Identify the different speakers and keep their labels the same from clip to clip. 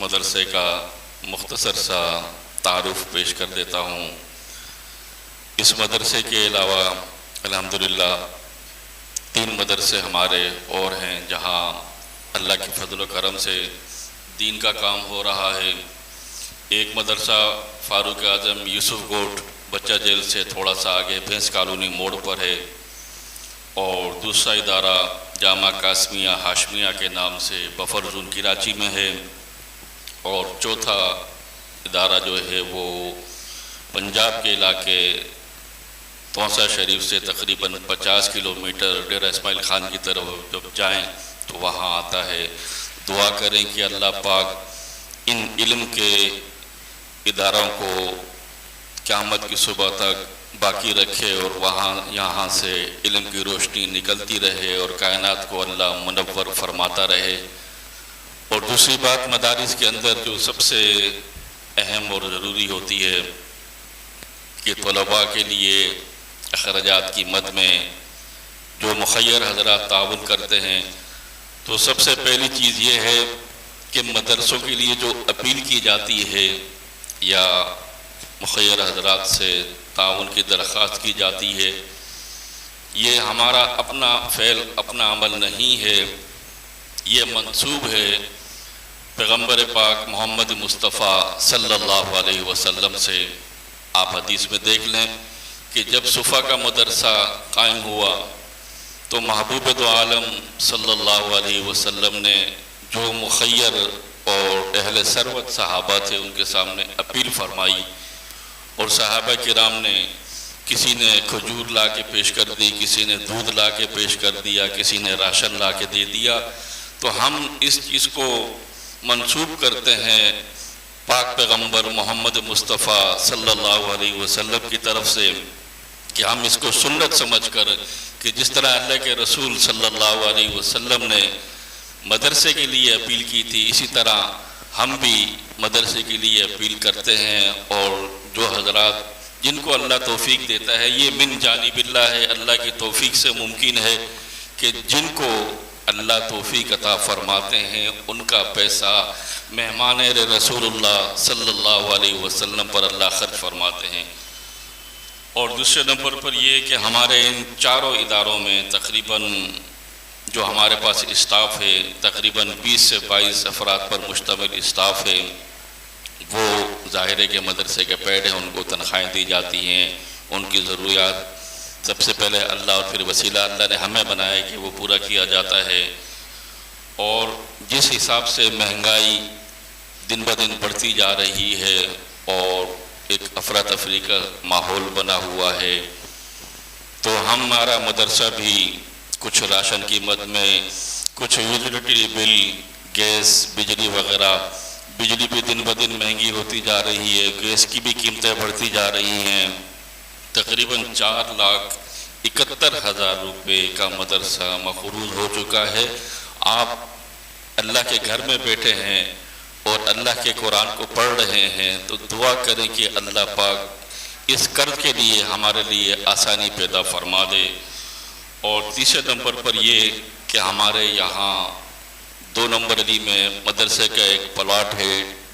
Speaker 1: مدرسے کا مختصر سا تعارف پیش کر دیتا ہوں۔ اس مدرسے کے علاوہ الحمدللہ 3 مدرسے ہمارے اور ہیں جہاں اللہ کے فضل و کرم سے دین کا کام ہو رہا ہے۔ ایک مدرسہ فاروق اعظم یوسف گوٹ بچہ جیل سے تھوڑا سا آگے بھینس کالونی موڑ پر ہے، اور دوسرا ادارہ جامعہ قاسمیہ ہاشمیہ کے نام سے بفر زون کراچی میں ہے، اور چوتھا ادارہ جو ہے وہ پنجاب کے علاقے توسا شریف سے تقریباً 50 کلومیٹر ڈیرہ اسماعیل خان کی طرف جب جائیں تو وہاں آتا ہے۔ دعا کریں کہ اللہ پاک ان علم کے اداروں کو قیامت کی صبح تک باقی رکھے، اور یہاں سے علم کی روشنی نکلتی رہے اور کائنات کو اللہ منور فرماتا رہے۔ اور دوسری بات، مدارس کے اندر جو سب سے اہم اور ضروری ہوتی ہے کہ طلباء کے لیے اخراجات کی مد میں جو مخیر حضرات تعاون کرتے ہیں، تو سب سے پہلی چیز یہ ہے کہ مدرسوں کے لیے جو اپیل کی جاتی ہے یا مخیر حضرات سے تعاون کی درخواست کی جاتی ہے، یہ ہمارا اپنا فعل اپنا عمل نہیں ہے، یہ منسوب ہے پیغمبر پاک محمد مصطفیٰ صلی اللہ علیہ وسلم سے۔ آپ حدیث میں دیکھ لیں کہ جب صفا کا مدرسہ قائم ہوا تو محبوب دو عالم صلی اللہ علیہ وسلم نے جو مخیر اور اہل ثروت صحابہ تھے ان کے سامنے اپیل فرمائی، اور صحابہ کرام نے کسی نے کھجور لا کے پیش کر دی، کسی نے دودھ لا کے پیش کر دیا، کسی نے راشن لا کے دے دیا۔ تو ہم اس چیز کو منسوب کرتے ہیں پاک پیغمبر محمد مصطفیٰ صلی اللہ علیہ وسلم کی طرف سے، کہ ہم اس کو سنت سمجھ کر کہ جس طرح اللہ کے رسول صلی اللہ علیہ وسلم نے مدرسے کے لیے اپیل کی تھی، اسی طرح ہم بھی مدرسے کے لیے اپیل کرتے ہیں۔ اور جو حضرات جن کو اللہ توفیق دیتا ہے، یہ من جانب اللہ ہے، اللہ کی توفیق سے ممکن ہے کہ جن کو اللہ توفیق عطا فرماتے ہیں ان کا پیسہ مہمان رسول اللہ صلی اللہ علیہ وسلم پر اللہ خرچ فرماتے ہیں۔ اور دوسرے نمبر پر یہ کہ ہمارے ان چاروں اداروں میں تقریباً جو ہمارے پاس اسٹاف ہے، تقریباً 20 سے 22 افراد پر مشتمل اسٹاف ہے، وہ ظاہر ہے کہ مدرسے کے پیڈ ہیں، ان کو تنخواہیں دی جاتی ہیں، ان کی ضروریات سب سے پہلے اللہ اور پھر وسیلہ اللہ نے ہمیں بنایا کہ وہ پورا کیا جاتا ہے۔ اور جس حساب سے مہنگائی دن بدن بڑھتی جا رہی ہے اور ایک افراتفری کا ماحول بنا ہوا ہے، تو ہمارا مدرسہ بھی کچھ راشن کی مد میں، کچھ یوٹیلیٹی بل، گیس، بجلی وغیرہ، بجلی بھی دن بدن مہنگی ہوتی جا رہی ہے، گیس کی بھی قیمتیں بڑھتی جا رہی ہیں۔ تقریباً 4,71,000 روپے کا مدرسہ مقروض ہو چکا ہے۔ آپ اللہ کے گھر میں بیٹھے ہیں اور اللہ کے قرآن کو پڑھ رہے ہیں، تو دعا کریں کہ اللہ پاک اس قرض کے لیے ہمارے لیے آسانی پیدا فرما دے۔ اور تیسرے نمبر پر یہ کہ ہمارے یہاں 2 نمبر علی میں مدرسے کا ایک پلاٹ ہے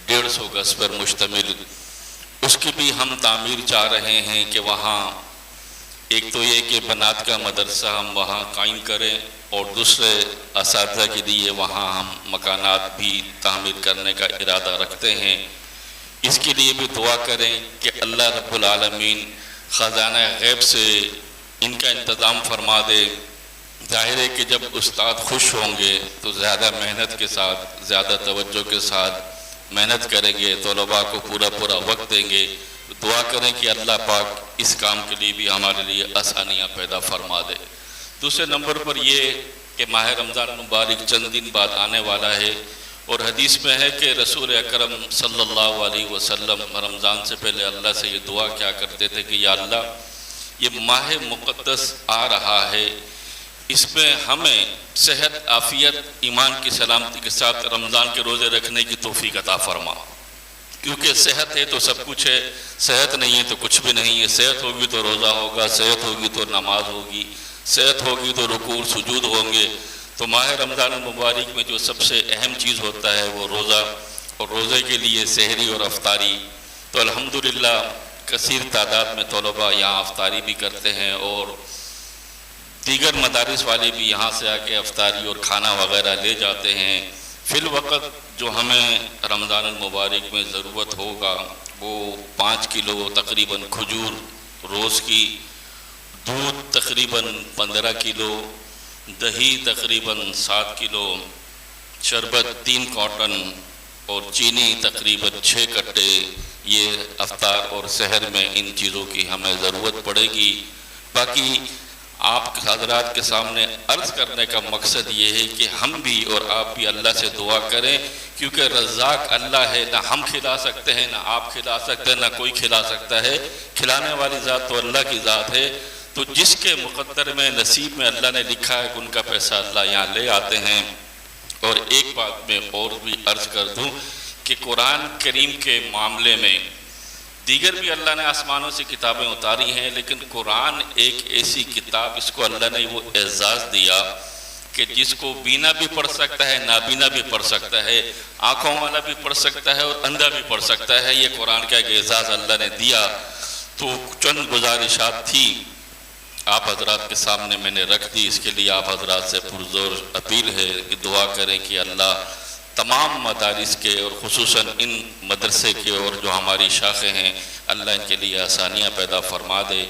Speaker 1: 150 گز پر مشتمل، اس کی بھی ہم تعمیر چاہ رہے ہیں کہ وہاں ایک تو یہ کہ بنات کا مدرسہ ہم وہاں قائم کریں، اور دوسرے اساتذہ کے لیے وہاں ہم مکانات بھی تعمیر کرنے کا ارادہ رکھتے ہیں۔ اس کے لیے بھی دعا کریں کہ اللہ رب العالمین خزانہ غیب سے ان کا انتظام فرما دے۔ ظاہر ہے کہ جب استاد خوش ہوں گے تو زیادہ محنت کے ساتھ، زیادہ توجہ کے ساتھ محنت کریں گے، طلباء کو پورا وقت دیں گے۔ دعا کریں کہ اللہ پاک اس کام کے لیے بھی ہمارے لیے آسانیاں پیدا فرما دے۔ دوسرے نمبر پر یہ کہ ماہ رمضان مبارک چند دن بعد آنے والا ہے، اور حدیث میں ہے کہ رسول اکرم صلی اللہ علیہ وسلم رمضان سے پہلے اللہ سے یہ دعا کیا کرتے تھے کہ یا اللہ، یہ ماہ مقدس آ رہا ہے، اس میں ہمیں صحت، عافیت، ایمان کی سلامتی کے ساتھ رمضان کے روزے رکھنے کی توفیق عطا فرما، کیونکہ صحت ہے تو سب کچھ ہے، صحت نہیں ہے تو کچھ بھی نہیں ہے۔ صحت ہوگی تو روزہ ہوگا، صحت ہوگی تو نماز ہوگی، صحت ہوگی تو رکوع سجود ہوں گے۔ تو ماہ رمضان المبارک میں جو سب سے اہم چیز ہوتا ہے وہ روزہ، اور روزے کے لیے سحری اور افطاری، تو الحمدللہ کثیر تعداد میں طلباء یہاں افطاری بھی کرتے ہیں، اور دیگر مدارس والے بھی یہاں سے آ کے افطاری اور کھانا وغیرہ لے جاتے ہیں۔ فی الوقت جو ہمیں رمضان المبارک میں ضرورت ہوگا وہ 5 کلو تقریباً کھجور روز کی، دودھ تقریباً 15 کلو، دہی تقریباً 7 کلو، شربت 3 کارٹن اور چینی تقریباً 6 کٹے، یہ افطار اور سحر میں ان چیزوں کی ہمیں ضرورت پڑے گی۔ باقی آپ حضرات کے سامنے عرض کرنے کا مقصد یہ ہے کہ ہم بھی اور آپ بھی اللہ سے دعا کریں، کیونکہ رزاق اللہ ہے، نہ ہم کھلا سکتے ہیں، نہ آپ کھلا سکتے ہیں، نہ کوئی کھلا سکتا ہے، کھلانے والی ذات تو اللہ کی ذات ہے۔ تو جس کے مقدر میں نصیب میں اللہ نے لکھا ہے کہ ان کا پیسہ اللہ یہاں لے آتے ہیں۔ اور ایک بات میں اور بھی عرض کر دوں کہ قرآن کریم کے معاملے میں دیگر بھی اللہ نے آسمانوں سے کتابیں اتاری ہیں، لیکن قرآن ایک ایسی کتاب، اس کو اللہ نے وہ اعزاز دیا کہ جس کو بینا بھی پڑھ سکتا ہے، نابینا بھی پڑھ سکتا ہے، آنکھوں والا بھی پڑھ سکتا ہے اور اندھا بھی پڑھ سکتا ہے۔ یہ قرآن کا ایک اعزاز اللہ نے دیا۔ تو چند گزارشات تھی آپ حضرات کے سامنے میں نے رکھ دی، اس کے لیے آپ حضرات سے پرزور اپیل ہے کہ دعا کریں کہ اللہ تمام مدارس کے اور خصوصاً ان مدرسے کے اور جو ہماری شاخیں ہیں، اللہ ان کے لیے آسانیاں پیدا فرما دے۔